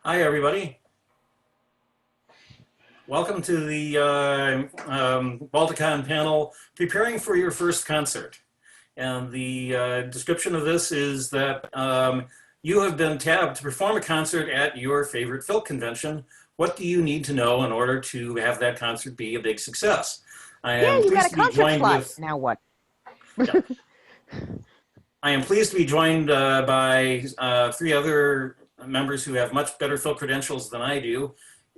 Hi, everybody. Welcome to the Balticon panel, Preparing for Your First Concert. And the description of this is that you have been tabbed to perform a concert at your favorite folk convention. What do you need to know in order to have that concert be a big success? I Yeah, am you got a pleased to be concert joined slot. with, Now what? yeah, I am pleased to be joined by three other members who have much better folk credentials than I do.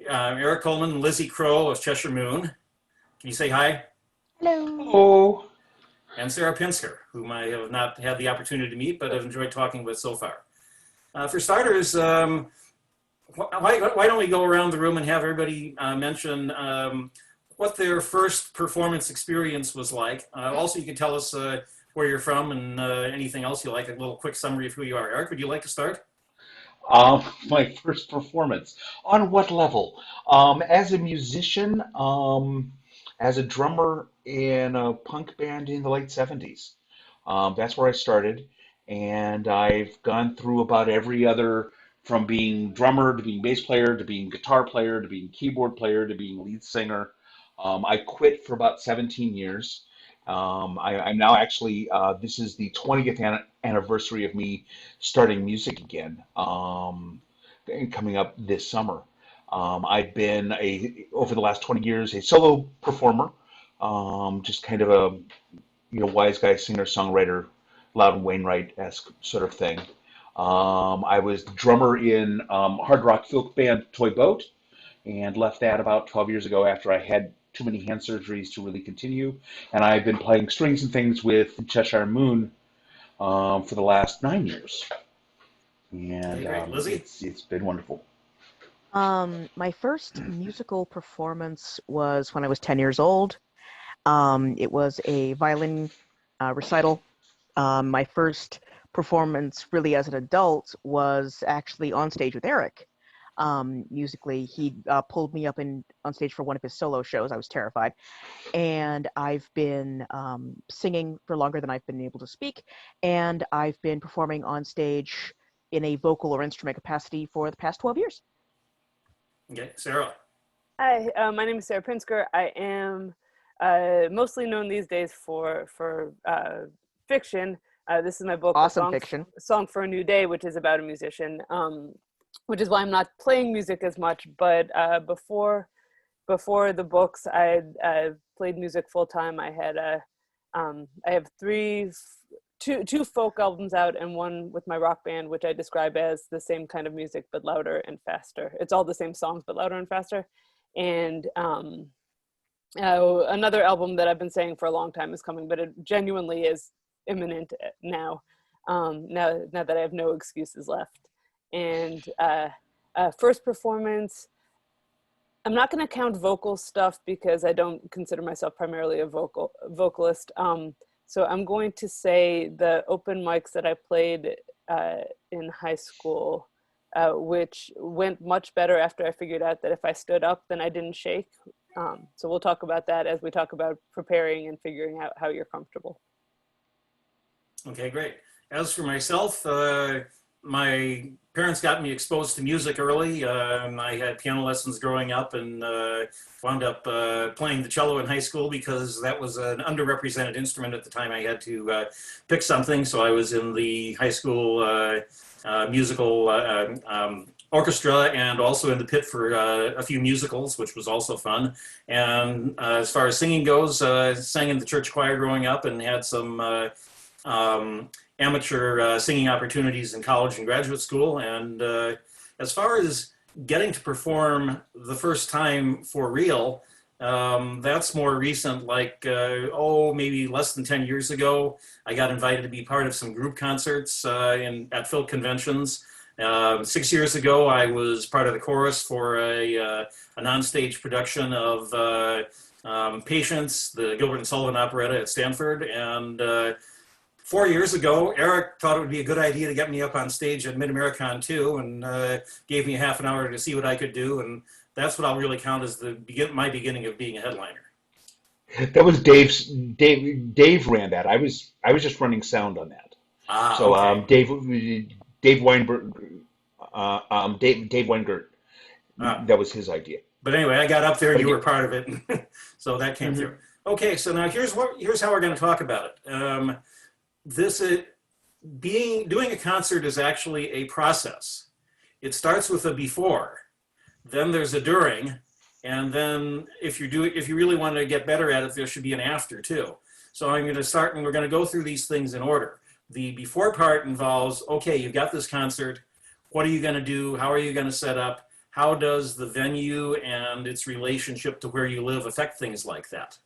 Eric Coleman and Lizzie Crowe of Cheshire Moon. Can you say hi? Hello. Oh, And Sarah Pinsker, whom I have not had the opportunity to meet, but have enjoyed talking with so far. For starters, why don't we go around the room and have everybody mention what their first performance experience was like. Also, you can tell us where you're from and anything else you like, a little quick summary of who you are. Eric, would you like to start? my first performance. On what level? As a musician, as a drummer in a punk band in the late 70s. That's where I started. And I've gone through about every other, from being drummer to being bass player to being guitar player to being keyboard player to being lead singer. I quit for about 17 years. I'm now actually, this is the 20th anniversary of me starting music again, coming up this summer. I've been over the last 20 years, a solo performer, just kind of a wise guy, singer, songwriter, Loudon Wainwright-esque sort of thing. I was drummer in hard rock folk band Toy Boat, and left that about 12 years ago after I had too many hand surgeries to really continue. And I've been playing strings and things with Cheshire Moon for the last 9 years, Okay, and great. Lizzie? it's been wonderful. My first musical performance was when I was 10 years old. It was a violin recital. My first performance, really as an adult, was actually on stage with Eric. Musically, he pulled me up on stage for one of his solo shows. I was terrified, and I've been singing for longer than I've been able to speak, and I've been performing on stage in a vocal or instrument capacity for the past 12 years. Okay, Sarah. Hi, my name is Sarah Pinsker. I am mostly known these days for fiction. This is my book, Awesome fiction. Song for a New Day, which is about a musician, which is why I'm not playing music as much. But before the books, I played music full time. I have two folk albums out and one with my rock band, which I describe as the same kind of music but louder and faster. It's all the same songs but louder and faster. And another album that I've been saying for a long time is coming, but it genuinely is imminent now. Now that I have no excuses left. And first performance, I'm not going to count vocal stuff because I don't consider myself primarily a vocalist. So I'm going to say the open mics that I played in high school, which went much better after I figured out that if I stood up, then I didn't shake. So we'll talk about that as we talk about preparing and figuring out how you're comfortable. Okay, great. As for myself, my parents got me exposed to music early. I had piano lessons growing up and wound up playing the cello in high school because that was an underrepresented instrument at the time. I had to pick something, so I was in the high school musical orchestra and also in the pit for a few musicals, which was also fun. And as far as singing goes, sang in the church choir growing up and had some amateur singing opportunities in college and graduate school. And as far as getting to perform the first time for real, that's more recent, like, maybe less than 10 years ago. I got invited to be part of some group concerts at folk conventions. 6 years ago, I was part of the chorus for a non-stage production of Patience, the Gilbert and Sullivan operetta at Stanford. And 4 years ago, Eric thought it would be a good idea to get me up on stage at Mid-Americon too, and gave me a half an hour to see what I could do. And that's what I'll really count as my beginning of being a headliner. That was Dave ran that. I was just running sound on that. Ah, So okay. Dave Weinberg, Dave Weingart. Uh, That was his idea. but anyway, I got up there, But you were again, part of it. So that came mhm. through. Okay, so now here's how we're going to talk about it. This is doing a concert is actually a process. It starts with a before, then there's a during, and then if you really want to get better at it, there should be an after too. So I'm going to start, and we're going to go through these things in order. The before part involves, okay, you've got this concert. What are you going to do? How are you going to set up? How does the venue and its relationship to where you live affect things like that?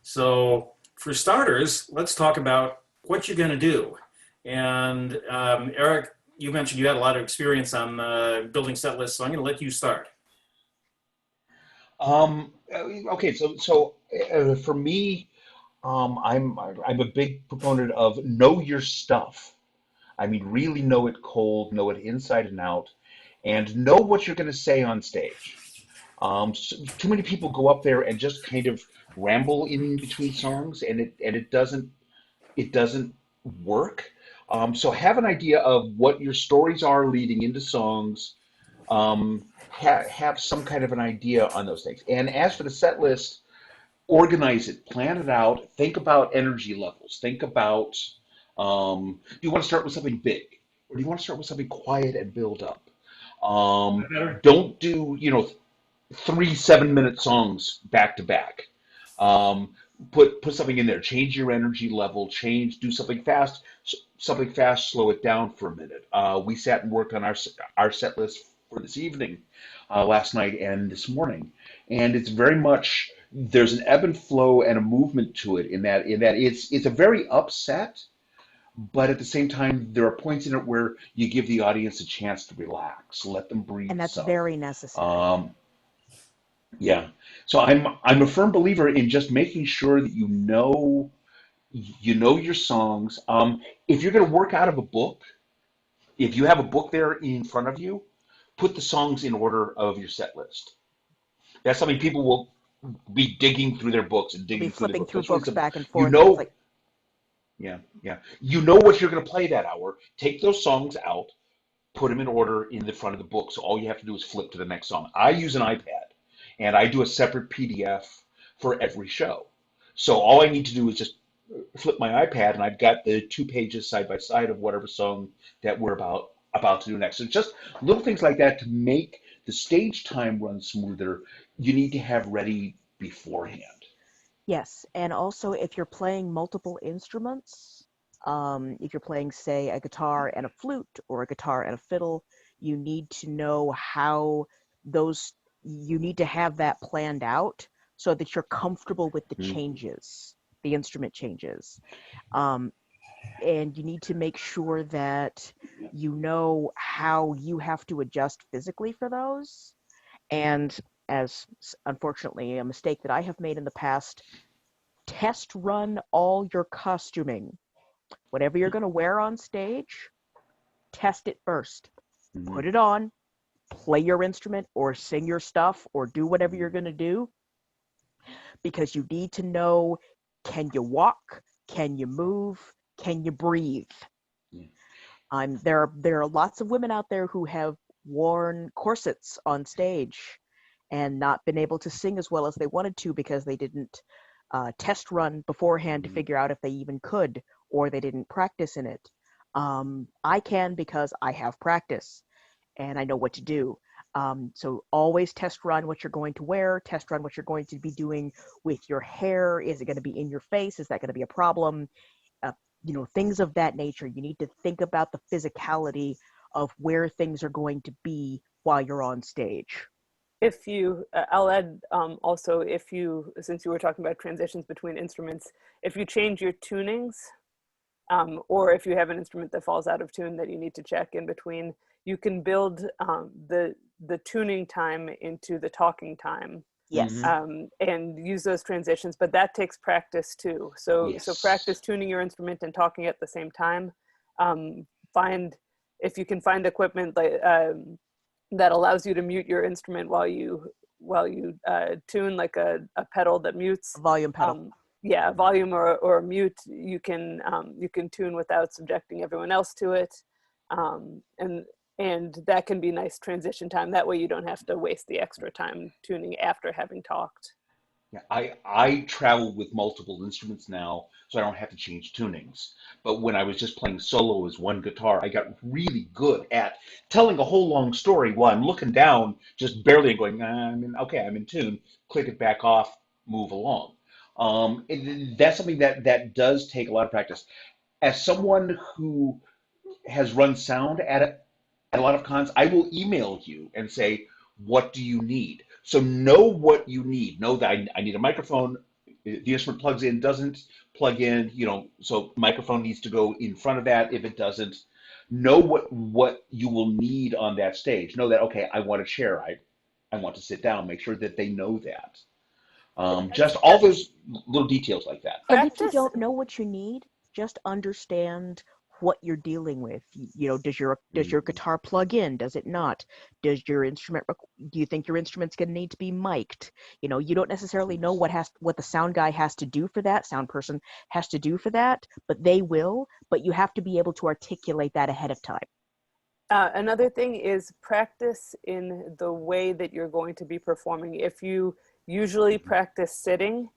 So for starters, let's talk about what you're going to do. And Eric, you mentioned you had a lot of experience on building set lists, so I'm going to let you start. Okay, for me, I'm a big proponent of know your stuff. I mean, really know it cold, know it inside and out, and know what you're going to say on stage. Too many people go up there and just kind of ramble in between songs, and it doesn't work. So have an idea of what your stories are leading into songs. Have some kind of an idea on those things. And as for the set list, organize it, plan it out, think about energy levels, think about do you want to start with something big or do you want to start with something quiet and build up? Don't do, 3 7-minute songs back to back. Um, put something in there, change your energy level, do something fast, slow it down for a minute. We sat and worked on our set list for this evening, last night and this morning, and it's very much there's an ebb and flow and a movement to it in that it's a very upset, but at the same time there are points in it where you give the audience a chance to relax, let them breathe And that's some. very necessary. Um, yeah. So I'm a firm believer in just making sure that you know your songs. If you're going to work out of a book, if you have a book there in front of you, put the songs in order of your set list. That's something people will be digging through their books and You'll be digging through their flipping books. through That's really books simple. back and You forth, and it's know, like, yeah, yeah. You know what you're going to play that hour. Take those songs out, put them in order in the front of the book. So all you have to do is flip to the next song. I use an iPad and I do a separate PDF for every show. So all I need to do is just flip my iPad and I've got the 2 pages side by side of whatever song that we're about to do next. So just little things like that to make the stage time run smoother, you need to have ready beforehand. yes. And also, if you're playing multiple instruments, if you're playing, say, a guitar and a flute or a guitar and a fiddle, you need to know how those, you need to have that planned out so that you're comfortable with the Mhm. changes, the instrument changes. Um, and you need to make sure that you know how you have to adjust physically for those. And as unfortunately a mistake that I have made in the past, test run all your costuming. Whatever you're going to wear on stage, test it first. Put Mhm. it on, play your instrument or sing your stuff or do whatever you're Mhm. going to do because you need to know, can you walk? Can you move? Can you breathe? Yeah. There are lots of women out there who have worn corsets on stage and not been able to sing as well as they wanted to because they didn't test run beforehand to Mhm. figure out if they even could, or they didn't practice in it. I can because I have practice and I know what to do. So always test run what you're going to wear, test run what you're going to be doing with your hair. Is it going to be in your face? Is that going to be a problem? uh, Things of that nature. You need to think about the physicality of where things are going to be while you're on stage. If you, I'll add also, if you, since you were talking about transitions between instruments, if you change your tunings, or if you have an instrument that falls out of tune that you need to check in between, you can build the tuning time into the talking time, Yes. Mhm. and use those transitions. But that takes practice too. So Yes. practice tuning your instrument and talking at the same time. Find, if you can find equipment like that allows you to mute your instrument while you tune, like a pedal that mutes. A volume pedal. Yeah, volume or mute, you can tune without subjecting everyone else to it. And And that can be nice transition time. That way you don't have to waste the extra time tuning after having talked. Yeah, I travel with multiple instruments now, so I don't have to change tunings. But when I was just playing solo as one guitar, I got really good at telling a whole long story while I'm looking down, just barely and going, I'm in tune, click it back off, move along. That's something that does take a lot of practice. As someone who has run sound at a lot of cons, I will email you and say, what do you need? So know what you need. Know that I need a microphone. The instrument plugs in, doesn't plug in, so microphone needs to go in front of that. If it doesn't, know what you will need on that stage. Know that, okay, I want a chair. I want to sit down. Make sure that they know that. Just all those little details like that. And if you Practice. don't know what you need, just understand what you're dealing with. Does your guitar plug in? Does it not? Do you think your instrument's going to need to be mic'd? You don't necessarily know what the sound guy has to do for that, sound person has to do for that, but they will. But you have to be able to articulate that ahead of time. Another thing is practice in the way that you're going to be performing. If you usually practice sitting,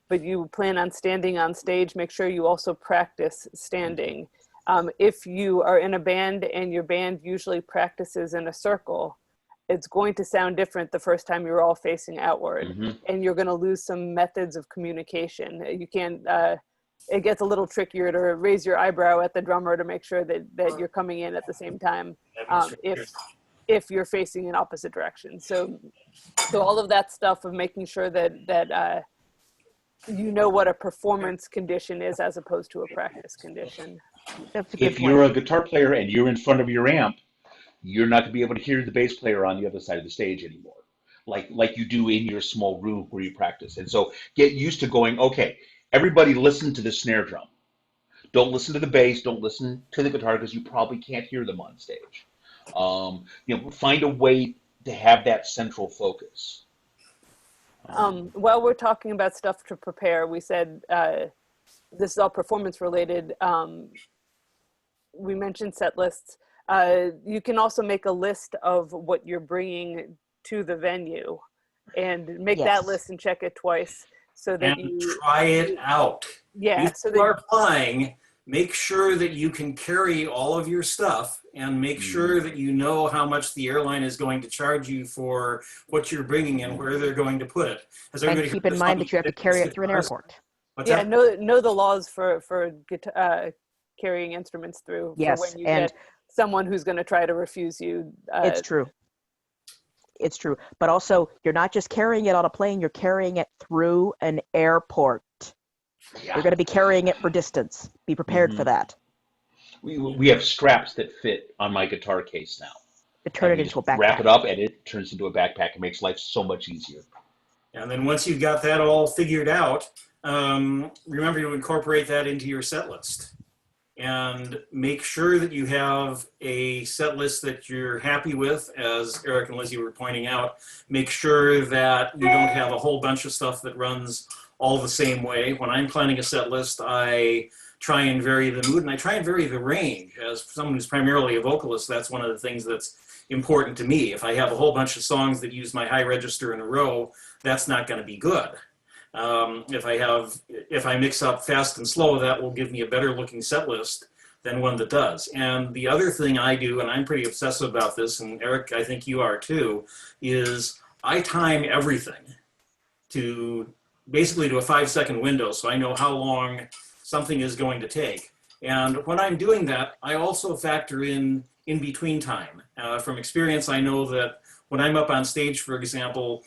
but you plan on standing on stage, make sure you also practice standing. If you are in a band and your band usually practices in a circle, it's going to sound different the first time you're all facing outward, and you're going to lose some methods of communication. You can't, it gets a little trickier to raise your eyebrow at the drummer to make sure that you're coming in at the same time if you're facing in opposite directions. So all of that stuff of making sure that you know what a performance condition is as opposed to a practice condition. That's a good If point. you're a guitar player and you're in front of your amp, you're not going to be able to hear the bass player on the other side of the stage anymore, like you do in your small room where you practice. And so get used to going, okay, everybody listen to the snare drum. Don't listen to the bass. Don't listen to the guitar because you probably can't hear them on stage. Find a way to have that central focus. While we're talking about stuff to prepare, we said this is all performance related. We mentioned set lists. You can also make a list of what you're bringing to the venue and make that list and check it twice so that and try it out. Yeah. If you are flying, make sure that you can carry all of your stuff and make sure that you know how much the airline is going to charge you for what you're bringing and where they're going to put it. And keep in mind that you have to carry it through an airport. Know the laws for carrying instruments through. Yes, for when you get someone who's going to try to refuse you. It's true. It's true. But also, you're not just carrying it on a plane, you're carrying it through an airport. Yeah. You're going to be carrying it for distance. Be prepared for that. We have straps that fit on my guitar case now. Turn it into a backpack. Wrap it up and it turns into a backpack. It makes life so much easier. And then once you've got that all figured out, remember to incorporate that into your set list. And make sure that you have a set list that you're happy with, as Eric and Lizzie were pointing out. Make sure that you don't have a whole bunch of stuff that runs all the same way. When I'm planning a set list, I try and vary the mood and I try and vary the range. As someone who's primarily a vocalist, that's one of the things that's important to me. If I have a whole bunch of songs that use my high register in a row, that's not going to be good. If I mix up fast and slow, that will give me a better looking set list than one that does. And the other thing I do, and I'm pretty obsessive about this, and Eric, I think you are too, is I time everything to basically to a 5-second window, so I know how long something is going to take. And when I'm doing that, I also factor in between time. From experience, I know that when I'm up on stage, for example,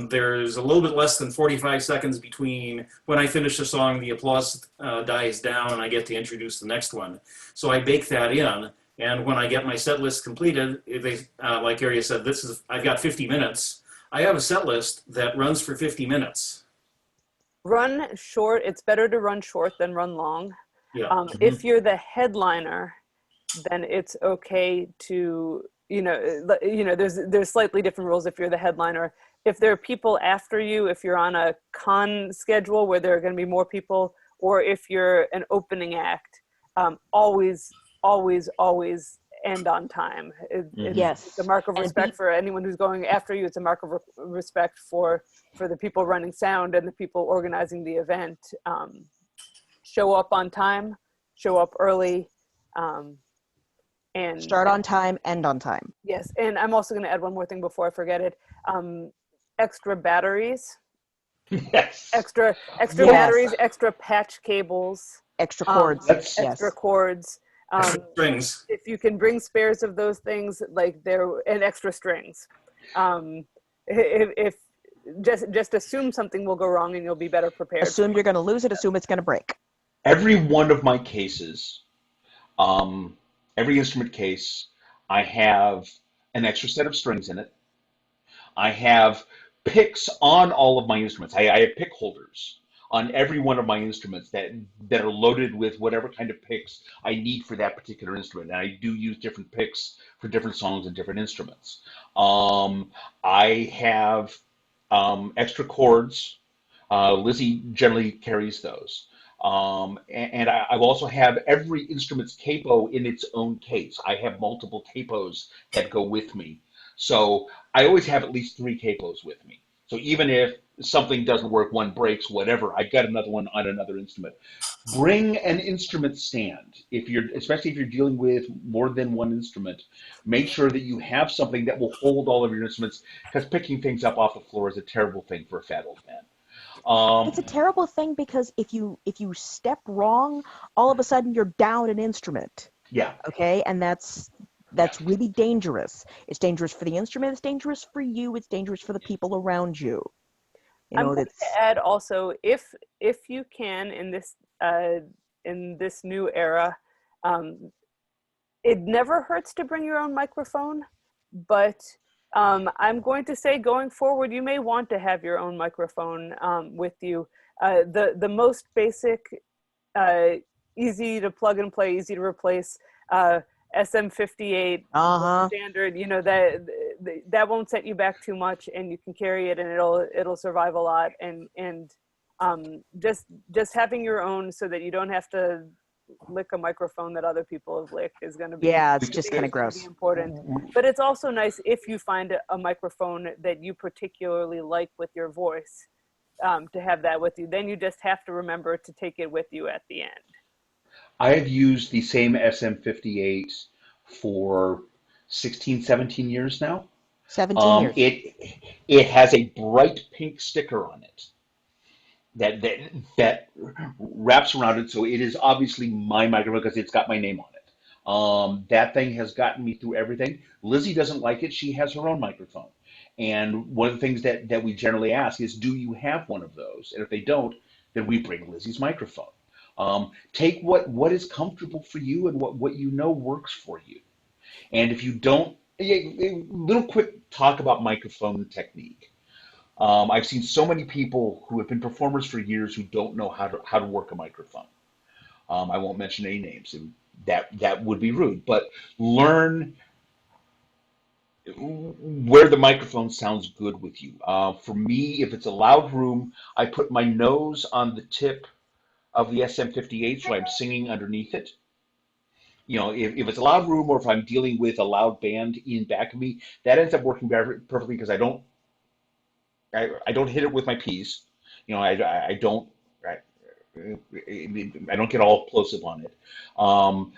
there's a little bit less than 45 seconds between when I finish a song, the applause dies down, and I get to introduce the next one. So I bake that in, and when I get my set list completed, like Aria said, I've got 50 minutes. I have a set list that runs for 50 minutes. Run short. It's better to run short than run long. Yeah. If you're the headliner, then it's okay to, there's slightly different rules if you're the headliner. If there are people after you, if you're on a con schedule where there are going to be more people, or if you're an opening act, always end on time. Yes. It's a mark of And respect for anyone who's going after you. It's a mark of respect for the people running sound and the people organizing the event. Show up on time, show up early, and start on time, end on time. yes. And I'm also going to add one more thing before I forget it. Extra batteries. Yes. Extra Yes. batteries, extra patch cables, Extra cords. That's- extra cords. Strings. If you can bring spares of those things, like and extra strings. If just assume something will go wrong and you'll be better prepared. Assume you're going to lose it. Assume it's going to break. Every one of my cases, every instrument case, I have an extra set of strings in it. I have picks on all of my instruments. I have pick holders on every one of my instruments that are loaded with whatever kind of picks I need for that particular instrument. And I do use different picks for different songs and different instruments. I have extra chords. Lizzie generally carries those. And I also have every instrument's capo in its own case. I have multiple capos that go with me. So I always have at least 3 capos with me. So even if something doesn't work, one breaks, whatever, I've got another one on another instrument. Bring an instrument stand. Especially if you're dealing with more than one instrument, make sure that you have something that will hold all of your instruments, because picking things up off the floor is a terrible thing for a fat old man. It's a terrible thing because if you step wrong, all of a sudden you're down an instrument. Yeah. Okay, and that's really dangerous. It's dangerous for the instrument. It's dangerous for you. It's dangerous for the people around you. I'm going to add also, if you can in this new era, it never hurts to bring your own microphone, but I'm going to say going forward, you may want to have your own microphone with you. The most basic, easy to plug and play, easy to replace SM58 standard, that won't set you back too much, and you can carry it and it'll survive a lot. And just having your own so that you don't have to lick a microphone that other people have licked is going to be it's just kind of gross. Important. But it's also nice if you find a microphone that you particularly like with your voice, to have that with you. Then you just have to remember to take it with you at the end. I have used the same SM58 for 16, 17 years now. 17 years. It has a bright pink sticker on it that wraps around it, so it is obviously my microphone because it's got my name on it. That thing has gotten me through everything. Lizzie doesn't like it. She has her own microphone. And one of the things that we generally ask is, do you have one of those? And if they don't, then we bring Lizzie's microphone. Take what is comfortable for you and what you know works for you. And if you don't, a little quick talk about microphone technique. I've seen so many people who have been performers for years who don't know how to work a microphone. I won't mention any names. That would be rude. But learn where the microphone sounds good with you. For me, if it's a loud room, I put my nose on the tip of the SM58, so I'm singing underneath it. If it's a loud room or if I'm dealing with a loud band in back of me, that ends up working perfectly because I don't hit it with my P's. I don't get all plosive on it.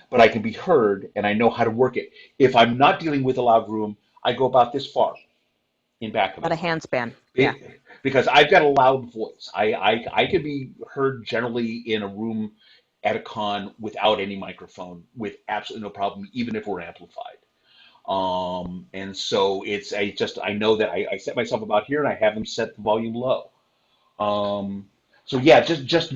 But I can be heard and I know how to work it. If I'm not dealing with a loud room, I go about this far in back of it. About a handspan. Yeah. Because I've got a loud voice. I can be heard generally in a room at a con without any microphone with absolutely no problem, even if we're amplified. And so I know that I set myself about here and I have them set the volume low. So yeah, just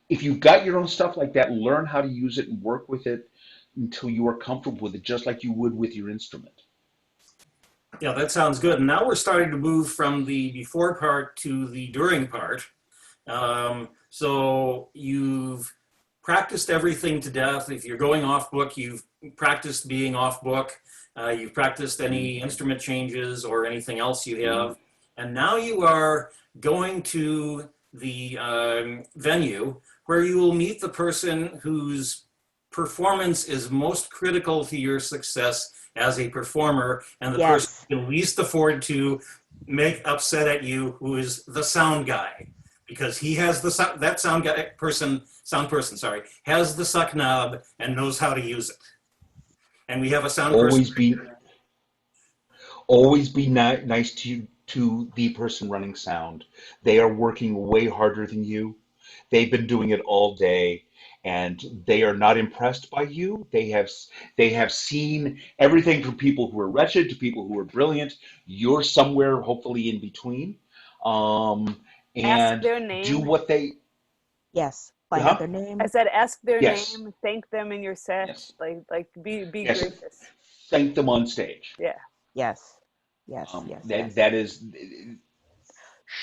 if you've got your own stuff like that, learn how to use it and work with it until you are comfortable with it, just like you would with your instrument. Yeah, that sounds good. And now we're starting to move from the before part to the during part. So you've practiced everything to death. If you're going off book, you've practiced being off book. You've practiced any instrument changes or anything else you have. And now you are going to the venue where you will meet the person whose performance is most critical to your success as a performer, and the person Yes. you can least afford to make upset at you, who is the sound guy, because he has that sound person, sorry, has the suck knob and knows how to use it. And we have a sound person. Always be nice to the person running sound. They are working way harder than you. They've been doing it all day, and they are not impressed by you. They have seen everything from people who are wretched to people who are brilliant. You're somewhere, hopefully, in between. Um, Ask and their do name. what they. Yes. Find out Huh? their I name. said, ask their Yes. name, thank them in your set, Yes. be Yes. gracious. Thank them on stage. Yeah. Yes. Yes. Yes. That Yes. that is.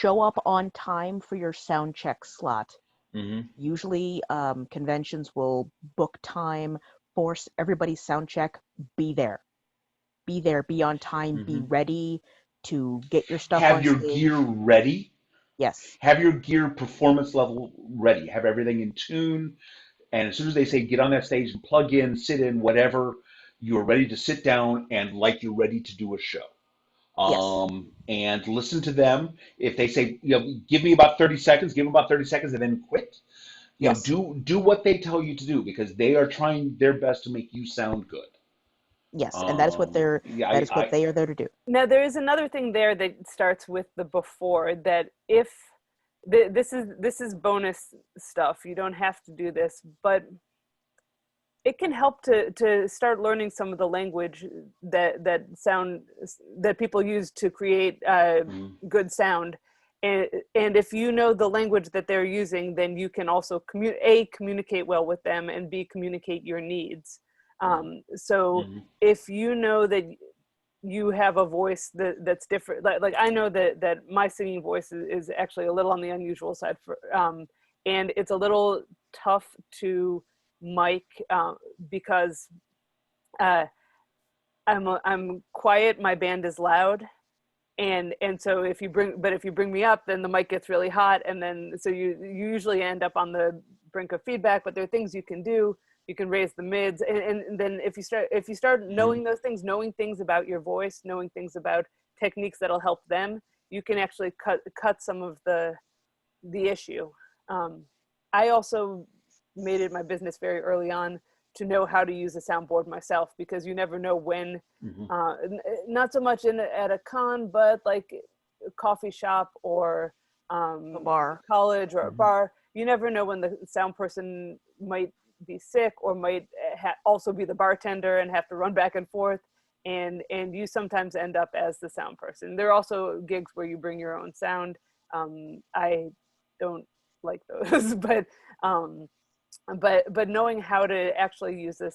Show up on time for your sound check slot. Mhm. Usually, conventions will book time, force everybody's sound check. Be there. Be there. Be on time. Be Mhm. ready to get your stuff Have on your gear stage. ready. Yes. Have your gear performance level ready. Have everything in tune. And as soon as they say get on that stage and plug in, sit in, whatever, you're ready to sit down and like you're ready to do a show. Yes. And listen to them. If they say, give me about 30 seconds, give them about 30 seconds and then quit. Yes. Do what they tell you to do because they are trying their best to make you sound good. Yes. And that is what they're. Yeah, That is what they are there to do. Now there is another thing there that starts with the before, that if this is bonus stuff, you don't have to do this, but it can help to start learning some of the language that people use to create Mhm. good sound. And if you know the language that they're using, then you can also communicate well with them, and B, communicate your needs. So Mhm. if you know that you have a voice that's different, like I know that my singing voice is actually a little on the unusual side and it's a little tough to mic because uh, I'm quiet, my band is loud, and so if you bring me up, then the mic gets really hot, and then so you usually end up on the brink of feedback. But there are things you can do. You can raise the mids, and then if you start knowing Mhm. those things, knowing things about your voice, knowing things about techniques that'll help them, you can actually cut some of the issue. I also made it my business very early on to know how to use a soundboard myself, because you never know when, Mhm. not so much at a con, but like a coffee shop or A bar. college or a Mhm. bar. You never know when the sound person might be sick or might also be the bartender and have to run back and forth. And you sometimes end up as the sound person. There are also gigs where you bring your own sound. I don't like those, um, but knowing how to actually use a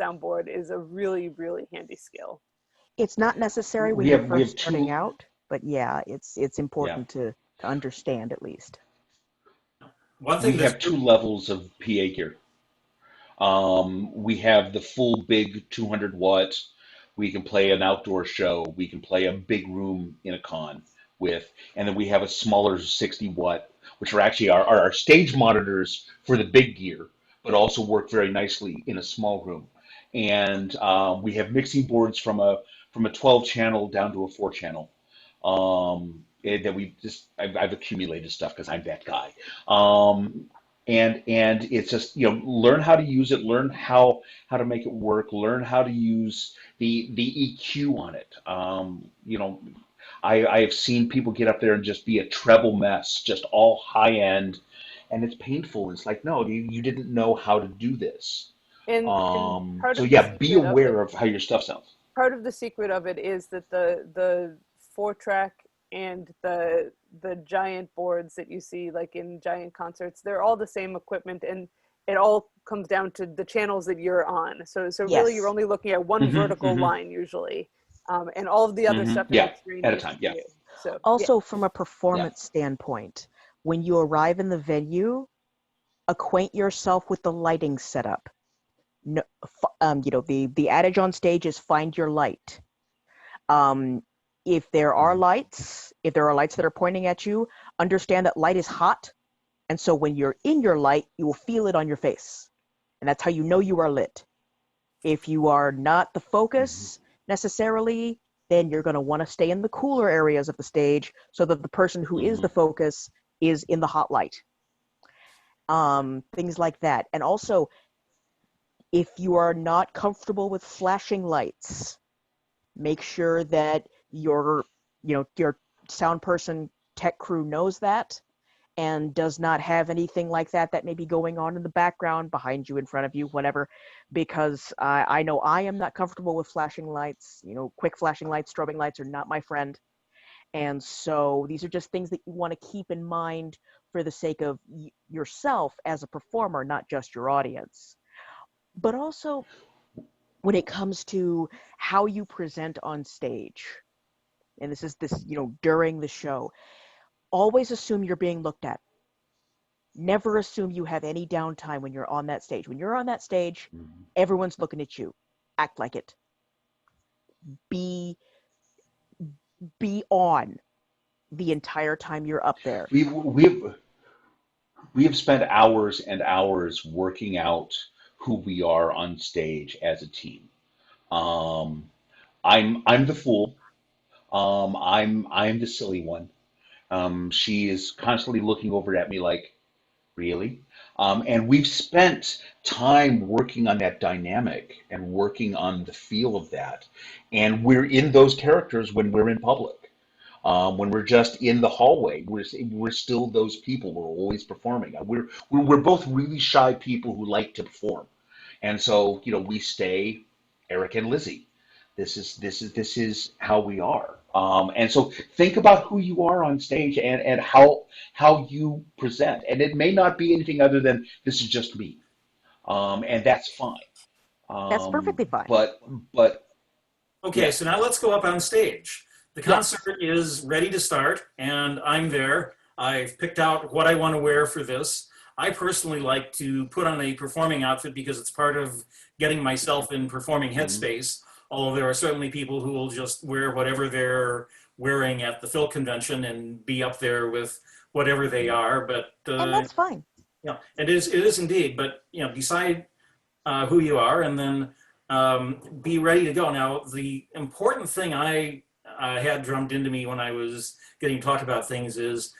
soundboard is a really, really handy skill. It's not necessary when We you're have we first have starting two. out, but yeah, it's Yeah, important to understand at least. One we thing that's have two levels of PA gear. We have the full big 200 watt. We can play an outdoor show. We can play a big room in a con with, and then we have a smaller 60 watt, which are actually our stage monitors for the big gear, but also work very nicely in a small room. And we have mixing boards from a 12 channel down to a 4 channel. That I've accumulated stuff because I'm that guy. Um, and it's just learn how to use it, learn how to make it work, learn how to use the EQ on it. I have seen people get up there and just be a treble mess, just all high end, and it's painful. It's like, no, you didn't know how to do this. And part So of the yeah, be secret of it aware of how your stuff sounds. part of the secret of it is that the 4-track and the giant boards that you see like in giant concerts, they're all the same equipment, and it all comes down to the channels that you're on. So really you're Yes. only looking at one Hmm. vertical Hmm. line usually, and all of the other stuff is Yeah, at a extraneous time. to Yeah, you. So yeah. Also, from a yeah. performance standpoint, when you arrive in the venue, acquaint yourself with the lighting setup. No, the adage on stage is find your light. Um, Mhm. if there are lights that are pointing at you, understand that light is hot, and so when you're in your light, you will feel it on your face. And that's how you know you are lit. If you are not the focus necessarily, then you're going to want to stay in the cooler areas of the stage so that the person who is the focus is in the hot light. Things like that. And also, if you are not comfortable with flashing lights, make sure that your sound person, tech crew knows that and does not have anything like that may be going on in the background, behind you, in front of you, whatever, because I know I am not comfortable with flashing lights. Quick flashing lights, strobing lights are not my friend. And so these are just things that you want to keep in mind for the sake of yourself as a performer, not just your audience. But also, when it comes to how you present on stage, and this is during the show, always assume you're being looked at. Never assume you have any downtime when you're on that stage. When you're on that stage, everyone's looking at you. Act like it. Be on the entire time you're up there. We have spent hours and hours working out who we are on stage as a team. I'm the fool. I'm the silly one. She is constantly looking over at me like, really? And we've spent time working on that dynamic and working on the feel of that. And we're in those characters when we're in public. When we're just in the hallway, we're still those people. We're always performing. We're both really shy people who like to perform, and so we stay Eric and Lizzie. This is how we are. And so think about who you are on stage and how you present. And it may not be anything other than this is just me, and that's fine. That's perfectly fine. But Okay, yeah. so now let's go up on stage. The Yes. concert is ready to start, and I'm there. I've picked out what I want to wear for this. I personally like to put on a performing outfit because it's part of getting myself in performing headspace. Although there are certainly people who will just wear whatever they're wearing at the Phil convention and be up there with whatever they are. But And that's fine. it is indeed. But decide who you are, and then be ready to go. Now, the important thing I had drummed into me when I was getting taught about things is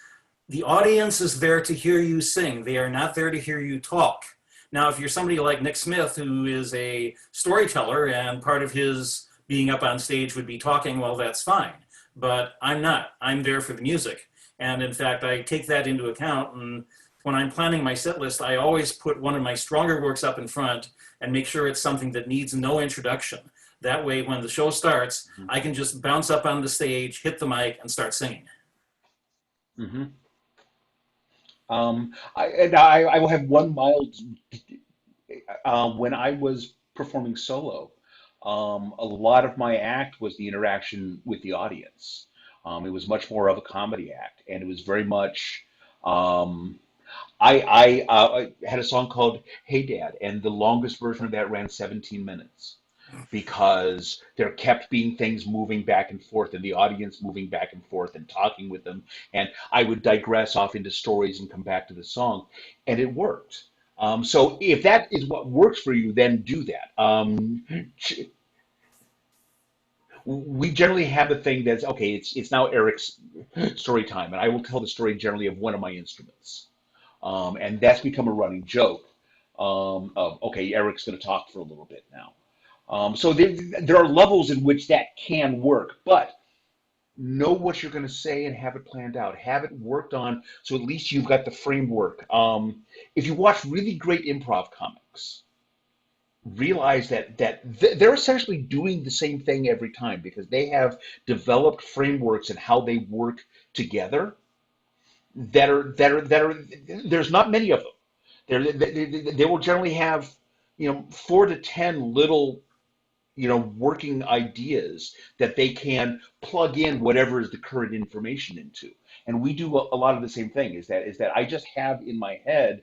the audience is there to hear you sing. They are not there to hear you talk. Now, if you're somebody like Nick Smith, who is a storyteller, and part of his being up on stage would be talking, well, that's fine. But I'm not. I'm there for the music. And in fact, I take that into account. And when I'm planning my set list, I always put one of my stronger works up in front and make sure it's something that needs no introduction. That way, when the show starts, I can just bounce up on the stage, hit the mic, and start singing. Mm-hmm. I will have one mild. When I was performing solo, a lot of my act was the interaction with the audience. It was much more of a comedy act, and it was very much. I had a song called "Hey Dad," and the longest version of that ran 17 minutes because there kept being things moving back and forth and the audience moving back and forth and talking with them. And I would digress off into stories and come back to the song, and it worked. So if that is what works for you, then do that. We generally have a thing that's okay. It's now Eric's story time, and I will tell the story generally of one of my instruments, and that's become a running joke. Of okay, Eric's going to talk for a little bit now. So there are levels in which that can work, but know what you're going to say and have it planned out. Have it worked on, so at least you've got the framework. If you watch really great improv comics, realize that they're essentially doing the same thing every time because they have developed frameworks and how they work together that are there's not many of them. They will generally have 4 to 10 little working ideas that they can plug in whatever is the current information into. And we do a lot of the same thing. Is that I just have in my head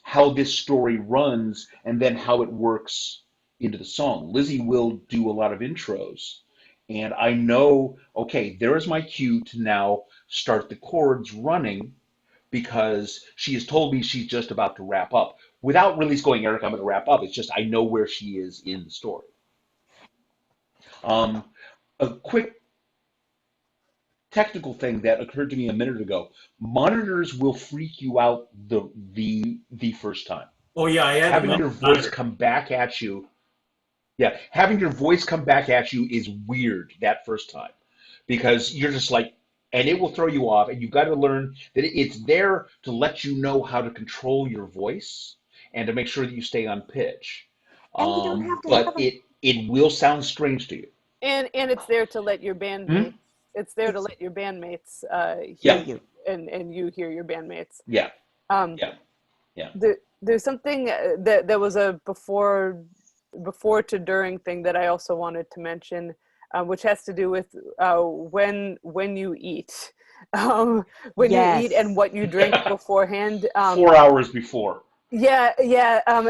how this story runs and then how it works into the song. Lizzie will do a lot of intros, and I know, okay, there is my cue to now start the chords running because she has told me she's just about to wrap up. without really going, Eric, I'm going to wrap up. It's just I know where she is in the story. Um, a quick technical thing that occurred to me a minute ago: monitors will freak you out the first time. Oh yeah, I had to Having mention your voice monitor. come back at you, yeah, having your voice come back at you is weird that first time because you're just like, and it will throw you off, and you've got to learn that it's there to let you know how to control your voice and to make sure that you stay on pitch. And you don't have to But have a it will sound strange to you. And it's there to let your Hmm? bandmates. It's there to it's let your bandmates hear Yeah, hear you. you, and you hear your bandmates. yeah, Um, yeah, yeah. there's something that was a before to during thing that I also wanted to mention, which has to do with when you eat, when you eat and Yes. what you drink beforehand. 4 hours before. Yeah,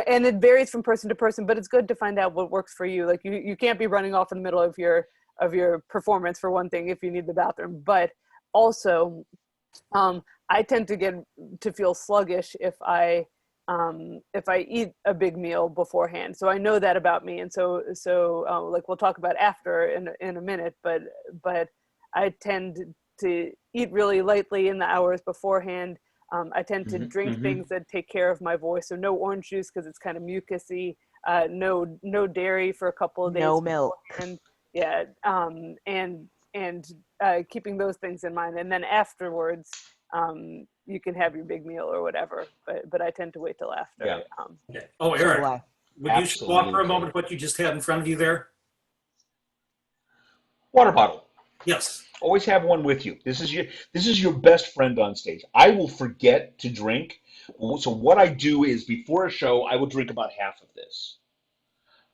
and it varies from person to person, but it's good to find out what works for you. Like you can't be running off in the middle of your performance for one thing if you need the bathroom, but also I tend to get to feel sluggish if I eat a big meal beforehand. So I know that about me, and so like we'll talk about after in a minute, but I tend to eat really lightly in the hours beforehand. I tend to Hmm. drink Hmm. things that take care of my voice. So no orange juice because it's kind of mucusy. No dairy for a couple of No days milk. beforehand. Yeah, and keeping those things in mind, and then afterwards, you can have your big meal or whatever. But I tend to wait till Yeah, after. Okay. Oh, So do Eric, I. would you show off for a absolutely. moment what you just had in front of you there? Water bottle. Yes. Always have one with you. This is your best friend on stage. I will forget to drink. So what I do is before a show, I will drink about half of this.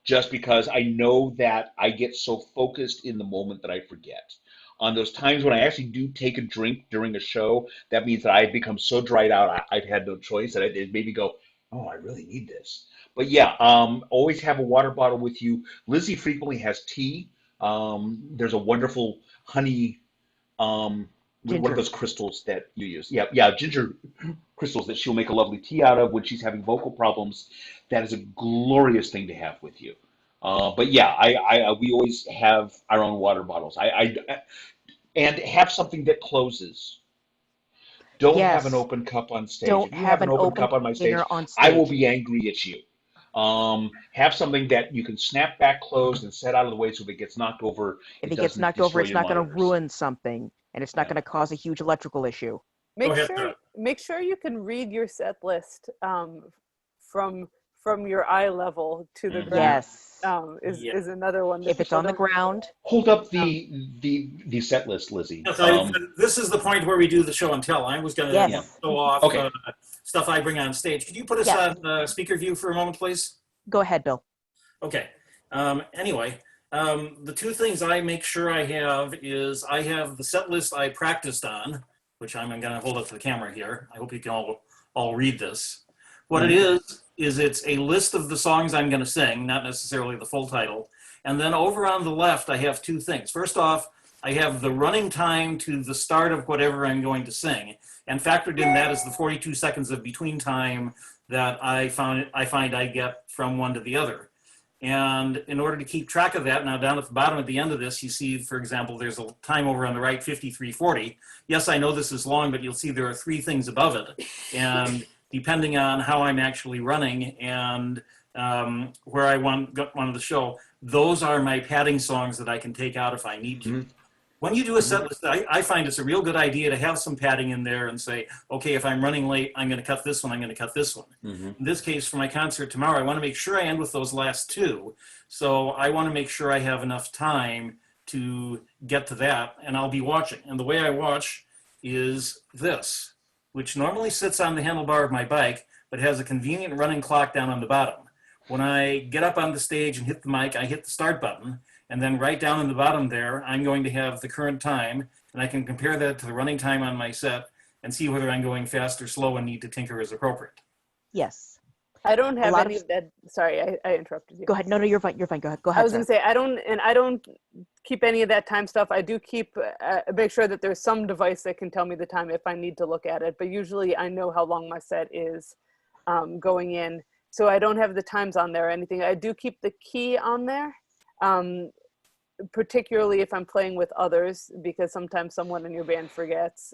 Just because I know that I get so focused in the moment that I forget. On those times when I actually do take a drink during a show, that means that I've become so dried out, I've had no choice that it made me go, oh, I really need this. But yeah, always have a water bottle with you. Lizzie frequently has tea. There's a wonderful honey, with one of Ginger. those crystals that you use. Yeah, yeah, ginger crystals that she'll make a lovely tea out of when she's having vocal problems. That is a glorious thing to have with you. But yeah, we always have our own water bottles. And have something that closes. Don't have an Yes. open cup on stage. Don't If you have have an an open open cup on my container stage, on I will stage. be angry at you. Have something that you can snap back closed and set out of the way so if it gets knocked over, If it it gets doesn't knocked over, destroy it's your not going to monitors. ruin something, and it's not Yeah. going to cause a huge electrical issue. Go make ahead, sure Doug. make sure you can read your set list from your eye level to the Hmm. ground. Yes. Yeah. Is another one that If it's people on the don't. ground, Hold up Um, the set list, Lizzie. Yes, this is the point where we do the show and tell. I was going to Yeah. yes. show off Okay. stuff I bring on stage. Could you put us Yes. on speaker view for a moment, please? Go ahead, Bill. Okay. Anyway, the two things I make sure I have is I have the set list I practiced on, which I'm going to hold up to the camera here. I hope you can all read this. What it Hmm. is it's a list of the songs I'm going to sing, not necessarily the full title. And then over on the left, I have two things. First off, I have the running time to the start of whatever I'm going to sing, and factored in that is the 42 seconds of between time that I find I get from one to the other. And in order to keep track of that, now down at the bottom at the end of this, you see, for example, there's a time over on the right, 53:40. Yes, I know this is long, but you'll see there are three things above it. And depending on how I'm actually running and where I want the show, those are my padding songs that I can take out if I need to. Hmm. When you do a Hmm. set list, I find it's a real good idea to have some padding in there and say, okay, if I'm running late, I'm going to cut this one, I'm going to cut this one. Hmm. In this case, for my concert tomorrow, I want to make sure I end with those last two. So I want to make sure I have enough time to get to that, and I'll be watching. And the way I watch is this, which normally sits on the handlebar of my bike, but has a convenient running clock down on the bottom. When I get up on the stage and hit the mic, I hit the start button, and then right down in the bottom there, I'm going to have the current time, and I can compare that to the running time on my set and see whether I'm going fast or slow and need to tinker as appropriate. Yes. I don't A have lot any of. of that. Sorry, I interrupted you. Go ahead. No, you're fine. You're fine. Go ahead. Go I ahead, was going sir. to say I don't keep any of that time stuff. I do keep make sure that there's some device that can tell me the time if I need to look at it. But usually I know how long my set is going in. So I don't have the times on there or anything. I do keep the key on there, particularly if I'm playing with others, because sometimes someone in your band forgets,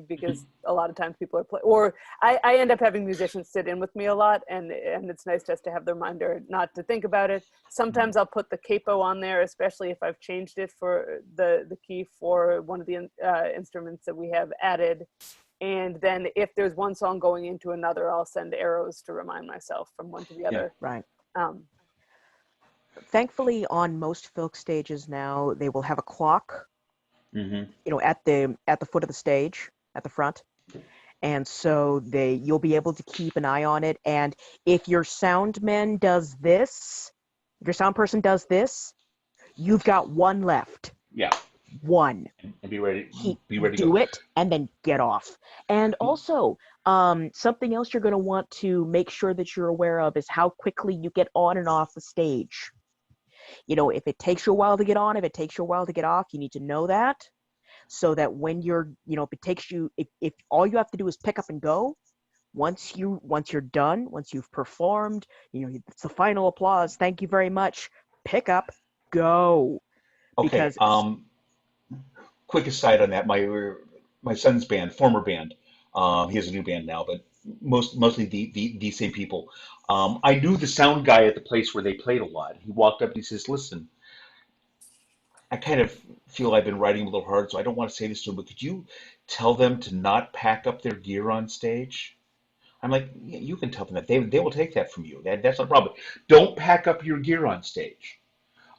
because a lot of times people are or I end up having musicians sit in with me a lot, and it's nice just to have the reminder not to think about it. Sometimes I'll put the capo on there, especially if I've changed it for the key for one of the instruments that we have added. And then if there's one song going into another, I'll send arrows to remind myself from one to the other. Right. Um, Thankfully, on most folk stages now, they will have a clock, Mm-hmm. at the foot of the stage, at the front, and so you'll be able to keep an eye on it. And if your soundman does this, if your sound person does this, you've got one left. Yeah. One. And be ready. Be ready to Do go. it and then get off. And also, something else you're going to want to make sure that you're aware of is how quickly you get on and off the stage. If it takes you a while to get on, if it takes you a while to get off, you need to know that, so that when you're, if it takes you, if all you have to do is pick up and go, once you're done, once you've performed, it's the final applause. Thank you very much. Pick up, go. Okay. Because Quick aside on that, my son's band, former band, he has a new band now, but mostly the same people. I knew the sound guy at the place where they played a lot. He walked up and he says, "Listen, I kind of feel I've been writing a little hard, so I don't want to say this to him, but could you tell them to not pack up their gear on stage?" I'm like, "Yeah, you can tell them that. They will take that from you. That's not a problem. Don't pack up your gear on stage.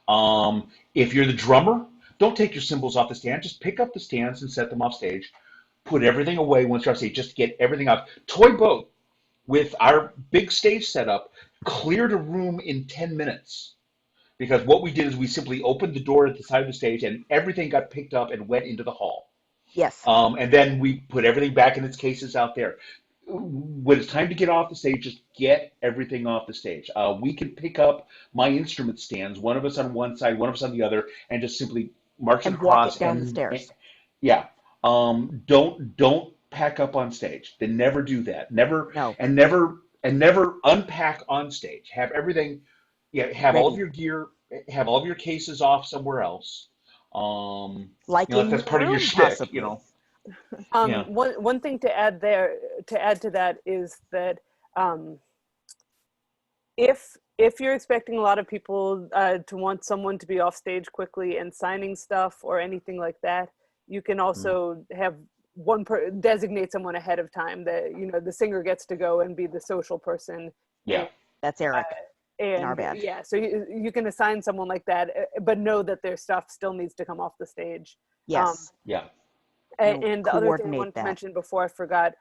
If you're the drummer, don't take your cymbals off the stand. Just pick up the stands and set them off stage. Put everything away once you're off stage. Just get everything out. Toy Boat, with our big stage setup, cleared a room in 10 minutes. Because what we did is we simply opened the door at the side of the stage and everything got picked up and went into the hall. yes, And then we put everything back in its cases out there. When it's time to get off the stage, just get everything off the stage. We can pick up my instrument stands, one of us on one side, one of us on the other, and just simply march it and walk across. it down the stairs. Yeah, don't pack up on stage. They never do that. Never No, and never unpack on stage. Have everything. Yeah, have all of ready. your gear, have all of your cases off somewhere else. Like in That's your part of your room, shtick. possibly. Yeah. one thing to add there, to add to that, is that if you're expecting a lot of people to want someone to be off stage quickly and signing stuff or anything like that, you can also have designate someone ahead of time that the singer gets to go and be the social person. Yeah. That's Eric in our And band. yeah, so you can assign someone like that, but know that their stuff still needs to come off the stage. Yes. Yeah. And the other thing I Coordinate wanted to that. mention before I forgot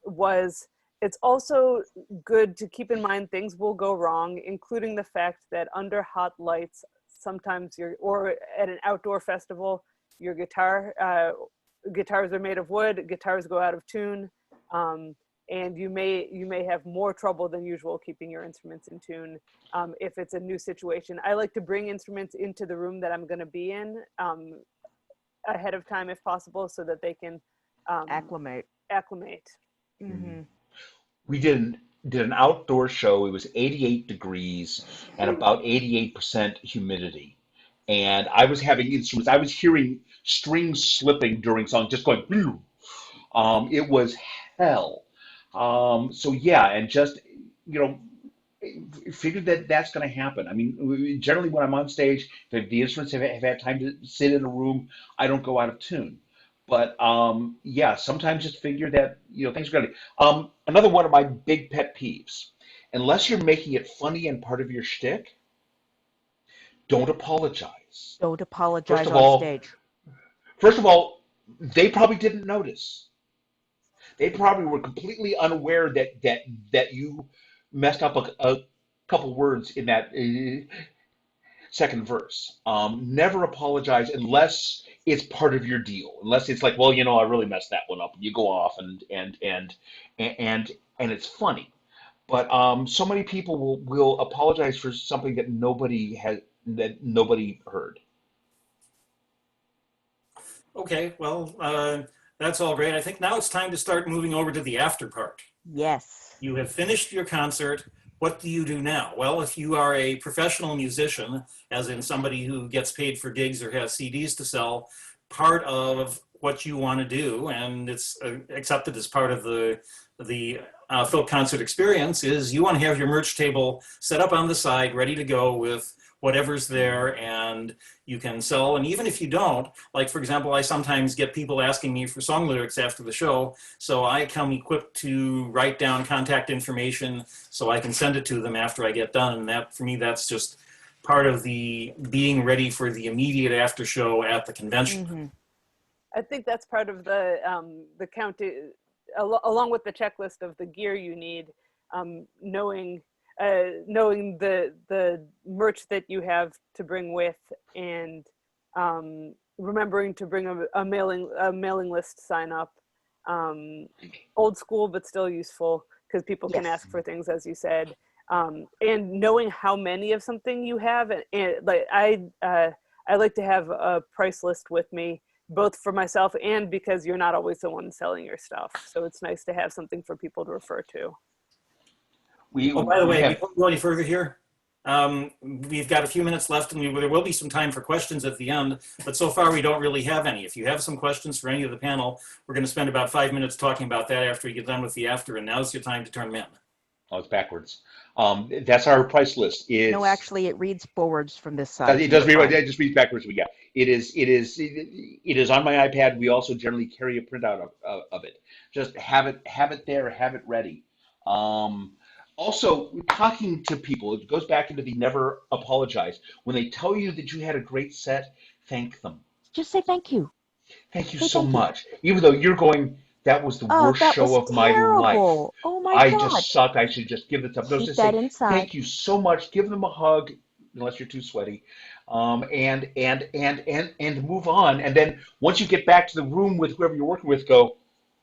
was it's also good to keep in mind things will go wrong, including the fact that under hot lights, sometimes or at an outdoor festival, your guitars are made of wood, guitars go out of tune, and you may have more trouble than usual keeping your instruments in tune if it's a new situation. I like to bring instruments into the room that I'm going to be in ahead of time if possible, so that they can Acclimate. Mm-hmm. We did an outdoor show. It was 88 degrees and about 88% humidity. And I was having instruments. I was hearing strings slipping during songs, just going. "Phew." It was hell. So yeah, and just you know, figured that that's going to happen. I mean, generally when I'm on stage, if the instruments have had time to sit in a room, I don't go out of tune. But yeah, sometimes just figure that things are going to. Another one of my big pet peeves: unless you're making it funny and part of your shtick, don't apologize. Don't First apologize of on all, stage. first of all, they probably didn't notice. They probably were completely unaware that you messed up a couple words in that second verse. Never apologize unless it's part of your deal. Unless it's like, well, I really messed that one up. You go off and it's funny. But so many people will apologize for something that nobody heard. Okay, well, that's all great. I think now it's time to start moving over to the after part. Yes. You have finished your concert. What do you do now? Well, if you are a professional musician, as in somebody who gets paid for gigs or has CDs to sell, part of what you want to do, and it's accepted as part of the folk concert experience, is you want to have your merch table set up on the side, ready to go with whatever's there, and you can sell. And even if you don't, like for example, I sometimes get people asking me for song lyrics after the show, so I come equipped to write down contact information so I can send it to them after I get done. And that, for me, that's just part of the being ready for the immediate after show at the convention. Mm-hmm. I think that's part of the county, along with the checklist of the gear you need, knowing the merch that you have to bring with, and remembering to bring a mailing list sign up. Old school, but still useful, because people can ask for things, as you said. And knowing how many of something you have, and like I like to have a price list with me, both for myself and because you're not always the one selling your stuff. So it's nice to have something for people to refer to. By the way, before we go any further here, we've got a few minutes left, and there will be some time for questions at the end, but so far we don't really have any. If you have some questions for any of the panel, we're going to spend about 5 minutes talking about that after we get done with the after, and now's your time to turn them in. Oh, it's backwards. That's our price list. No, actually, it reads forwards from this side. It does read. It just reads backwards. But yeah, it is on my iPad. We also generally carry a printout of it. Just have it there. Have it ready. Also, talking to people, it goes back into the never apologize. When they tell you that you had a great set, thank them. Just say thank you. Thank you so much. Even though you're going, that was the worst show of my life. Oh my God. I just suck. I should just give this up. Keep that inside. Thank you so much. Give them a hug, unless you're too sweaty, and move on. And then once you get back to the room with whoever you're working with, go,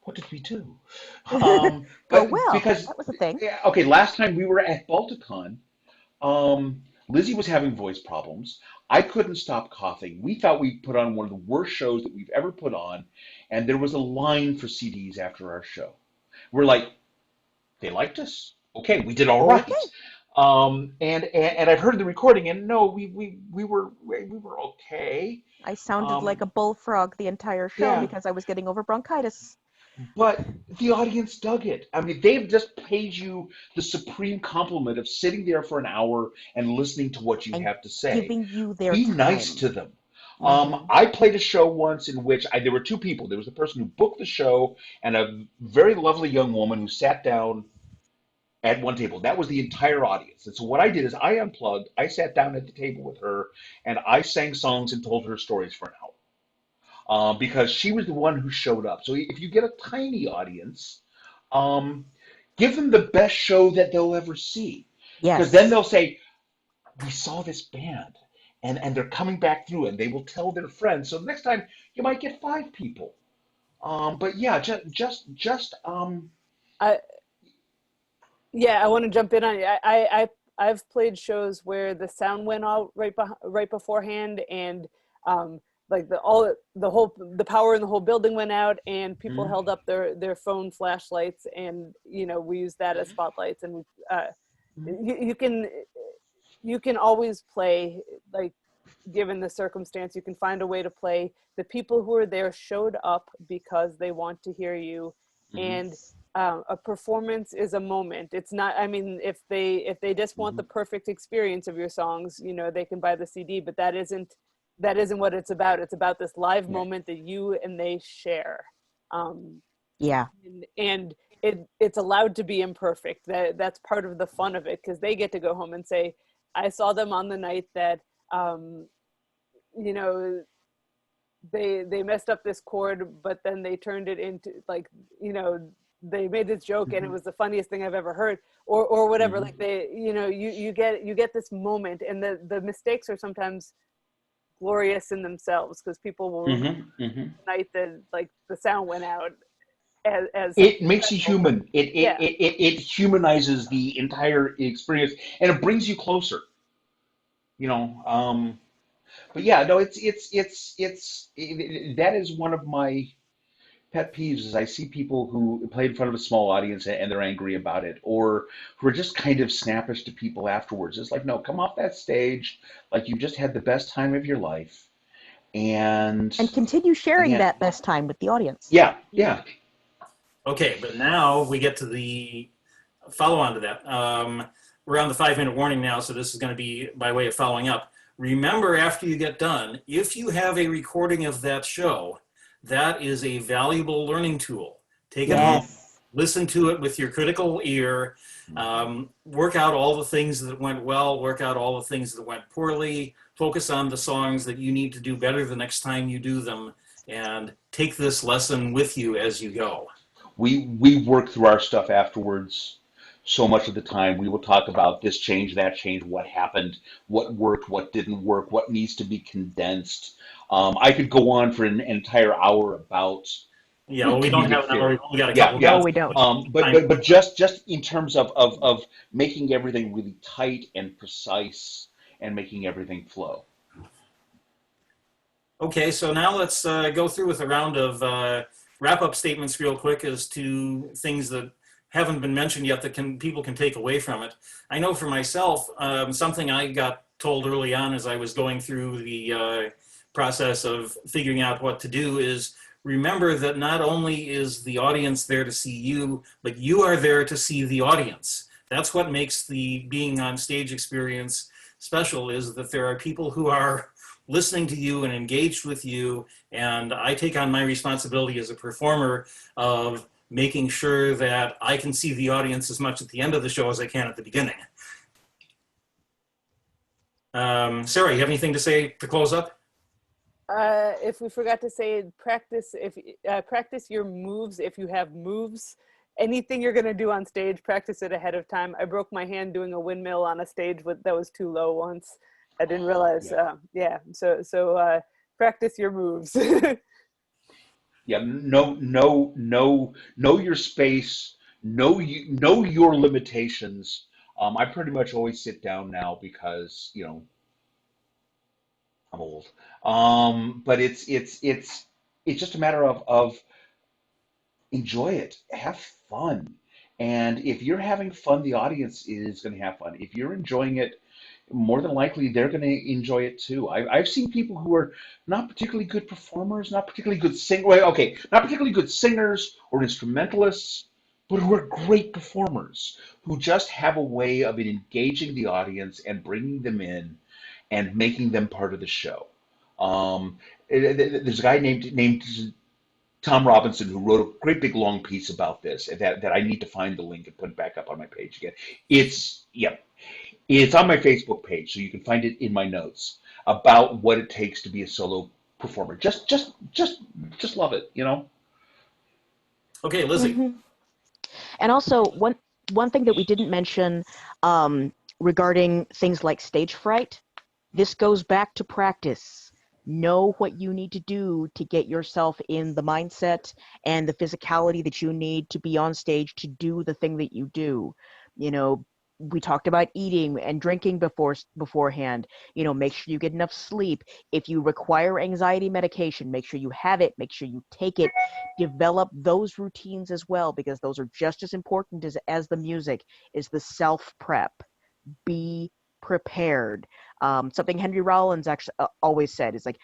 what did we do? Because that was the thing. Okay, last time we were at Balticon, Lizzie was having voice problems. I couldn't stop coughing. We thought we put on one of the worst shows that we've ever put on, and there was a line for CDs after our show. We're like, they liked us. Okay, we did all right. And I've heard the recording, and no, we were okay. I sounded like a bullfrog the entire show because I was getting over bronchitis. But the audience dug it. I mean, they've just paid you the supreme compliment of sitting there for an hour and listening to what you have to say. Giving you their Be time. nice to them. I played a show once in which there were two people. There was the person who booked the show and a very lovely young woman who sat down at one table. That was the entire audience. And so what I did is I unplugged, I sat down at the table with her, and I sang songs and told her stories for an hour. Because she was the one who showed up. So if you get a tiny audience, give them the best show that they'll ever see. Yes. Because then they'll say, we saw this band, and they're coming back through, and they will tell their friends. So next time you might get 5 people. But yeah, I want to jump in on it. I've played shows where the sound went out right beforehand, and like the power in the whole building went out, and people held up their phone flashlights, and we used that as spotlights. And you can always play, like, given the circumstance, you can find a way to play. The people who are there showed up because they want to hear you, and a performance is a moment. It's not, I mean, if they just want the perfect experience of your songs, they can buy the CD, but that isn't what it's about. It's about this live moment that you and they share. And it's allowed to be imperfect. That's part of the fun of it, because they get to go home and say, I saw them on the night that, they messed up this chord, but then they turned it into, like, they made this joke and it was the funniest thing I've ever heard, or whatever. Like you get this moment, and the mistakes are sometimes glorious in themselves, because people will remember the night that, like, the sound went out as it makes you human. It humanizes the entire experience, and it brings you closer. But yeah, no, it's that is one of my pet peeves is I see people who play in front of a small audience and they're angry about it, or who are just kind of snappish to people afterwards. It's like, no, come off that stage like you just had the best time of your life, and And continue sharing again, that best time with the audience. yeah, yeah. Okay, but now we get to the follow-on to that. We're on the 5-minute warning now, so this is going to be by way of following up. Remember, after you get done, if you have a recording of that show, that is a valuable learning tool. Take it home, Yes. listen to it with your critical ear, work out all the things that went well, work out all the things that went poorly, focus on the songs that you need to do better the next time you do them, and take this lesson with you as you go. We work through our stuff afterwards. So much of the time, we will talk about this change, that change, what happened, what worked, what didn't work, what needs to be condensed. I could go on for an entire hour about Yeah, well, we don't comedic have an hour. theory. We've only got a Yeah, couple of No, yeah. minutes. we don't. But just in terms of making everything really tight and precise and making everything flow. Okay, so now let's go through with a round of wrap-up statements real quick as to things that haven't been mentioned yet that people can take away from it. I know for myself, something I got told early on as I was going through the process of figuring out what to do is remember that not only is the audience there to see you, but you are there to see the audience. That's what makes the being on stage experience special, is that there are people who are listening to you and engaged with you. And I take on my responsibility as a performer of making sure that I can see the audience as much at the end of the show as I can at the beginning. Sarah, you have anything to say to close up? If we forgot to say, practice your moves. If you have moves, anything you're going to do on stage, practice it ahead of time. I broke my hand doing a windmill on a stage that was too low once. I didn't realize. So practice your moves. Yeah, know your space, know your limitations. I pretty much always sit down now because, I'm old. But it's just a matter of enjoy it, have fun. And if you're having fun, the audience is going to have fun. If you're enjoying it, more than likely they're going to enjoy it too. I've seen people who are not particularly good performers, not particularly good singers, well, okay, not particularly good singers or instrumentalists, but who are great performers, who just have a way of engaging the audience and bringing them in and making them part of the show. There's a guy named Tom Robinson, who wrote a great big long piece about this that I need to find the link and put it back up on my page again. It's on my Facebook page, so you can find it in my notes about what it takes to be a solo performer. Just love it, Okay, Lizzie. Mm-hmm. And also, one thing that we didn't mention regarding things like stage fright, this goes back to practice. Know what you need to do to get yourself in the mindset and the physicality that you need to be on stage to do the thing that you do. We talked about eating and drinking beforehand. Make sure you get enough sleep. If you require anxiety medication, make sure you have it, make sure you take it. Develop those routines as well, because those are just as important as the music, is the self-prep. Be prepared. Something Henry Rollins actually always said is like,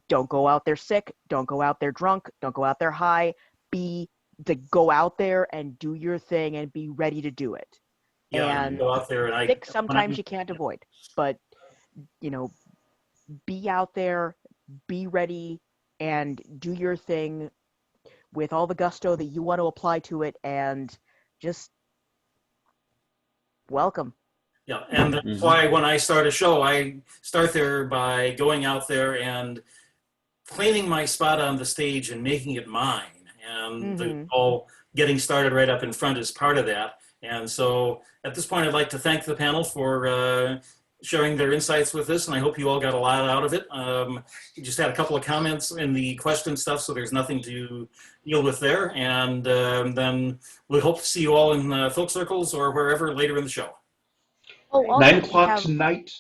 don't go out there sick, don't go out there drunk, don't go out there high. Go out there and do your thing and be ready to do it. Yeah, And go out there and sick sometimes you can't avoid, but be out there, be ready, and do your thing with all the gusto that you want to apply to it, and just welcome. Yeah, and that's why when I start a show, I start there by going out there and claiming my spot on the stage and making it mine. And the whole getting started right up in front is part of that. And so at this point, I'd like to thank the panel for sharing their insights with us, and I hope you all got a lot out of it. You just had a couple of comments in the question stuff, so there's nothing to deal with there. And then we hope to see you all in folk circles or wherever later in the show. Oh, also, 9 o'clock tonight.